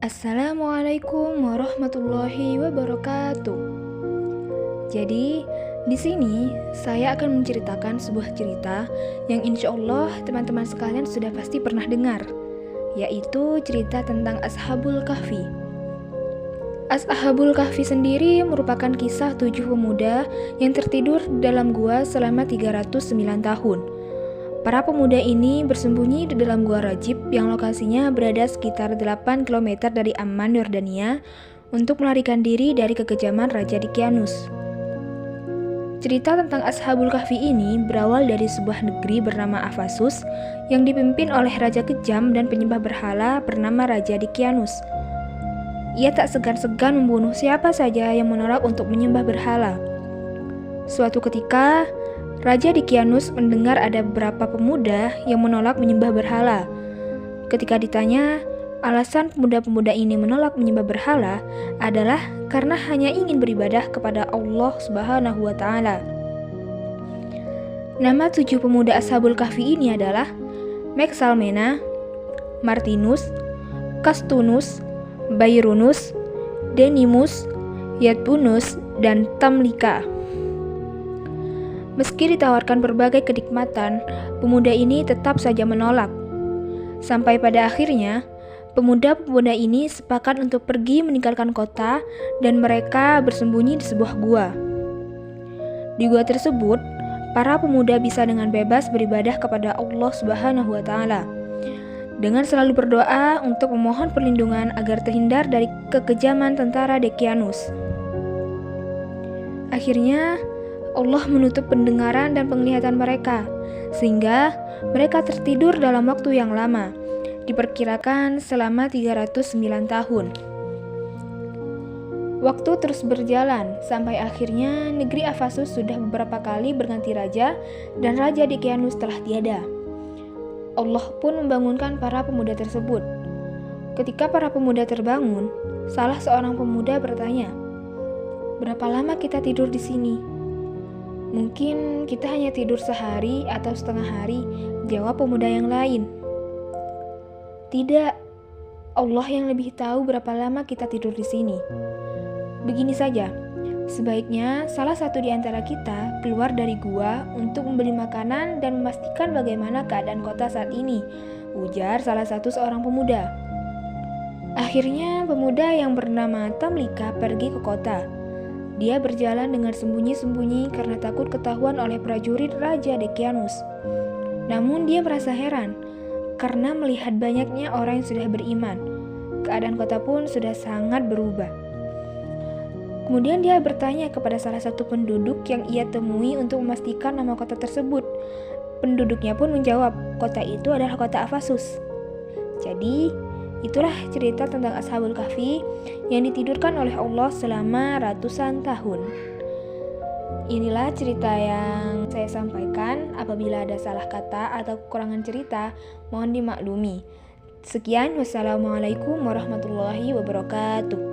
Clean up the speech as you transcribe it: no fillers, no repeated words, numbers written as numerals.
Assalamualaikum warahmatullahi wabarakatuh. Jadi, di sini saya akan menceritakan sebuah cerita yang insya Allah teman-teman sekalian sudah pasti pernah dengar, yaitu cerita tentang Ashabul Kahfi. Ashabul Kahfi sendiri merupakan kisah 7 pemuda yang tertidur dalam gua selama 309 tahun. Para pemuda ini bersembunyi di dalam gua Rajib yang lokasinya berada sekitar 8 km dari Amman, Yordania, untuk melarikan diri dari kekejaman Raja Dicyanus. Cerita tentang Ashabul Kahfi ini berawal dari sebuah negeri bernama Ephasus yang dipimpin oleh raja kejam dan penyembah berhala bernama Raja Dicyanus. Ia tak segan-segan membunuh siapa saja yang menolak untuk menyembah berhala. Suatu ketika, Raja Dicyanus mendengar ada beberapa pemuda yang menolak menyembah berhala. Ketika ditanya, alasan pemuda-pemuda ini menolak menyembah berhala adalah karena hanya ingin beribadah kepada Allah Subhanahu wa Ta'ala. Nama 7 pemuda Ashabul Kahfi ini adalah Mexalmena, Martinus, Castunus, Bayrunus, Denimus, Yatbunus, dan Tamlika. Meski ditawarkan berbagai kenikmatan, pemuda ini tetap saja menolak. Sampai pada akhirnya, pemuda-pemuda ini sepakat untuk pergi meninggalkan kota dan mereka bersembunyi di sebuah gua. Di gua tersebut, para pemuda bisa dengan bebas beribadah kepada Allah Subhanahu wa Ta'ala dengan selalu berdoa untuk memohon perlindungan agar terhindar dari kekejaman tentara Dicyanus. Akhirnya, Allah menutup pendengaran dan penglihatan mereka, sehingga mereka tertidur dalam waktu yang lama, diperkirakan selama 309 tahun. Waktu terus berjalan, sampai akhirnya negeri Ephasus sudah beberapa kali berganti raja, dan Raja Dicyanus telah tiada. Allah pun membangunkan para pemuda tersebut. Ketika para pemuda terbangun, salah seorang pemuda bertanya, "Berapa lama kita tidur di sini?" "Mungkin kita hanya tidur sehari atau setengah hari," jawab pemuda yang lain. "Tidak, Allah yang lebih tahu berapa lama kita tidur di sini. Begini saja, sebaiknya salah satu di antara kita keluar dari gua untuk membeli makanan dan memastikan bagaimana keadaan kota saat ini," ujar salah satu seorang pemuda. Akhirnya pemuda yang bernama Tamlika pergi ke kota. Dia berjalan dengan sembunyi-sembunyi karena takut ketahuan oleh prajurit Raja Dicyanus. Namun dia merasa heran karena melihat banyaknya orang yang sudah beriman. Keadaan kota pun sudah sangat berubah. Kemudian dia bertanya kepada salah satu penduduk yang ia temui untuk memastikan nama kota tersebut. Penduduknya pun menjawab, kota itu adalah kota Ephasus. Jadi, itulah cerita tentang Ashabul Kahfi yang ditidurkan oleh Allah selama ratusan tahun. Inilah cerita yang saya sampaikan. Apabila ada salah kata atau kekurangan cerita, mohon dimaklumi. Sekian, wassalamualaikum warahmatullahi wabarakatuh.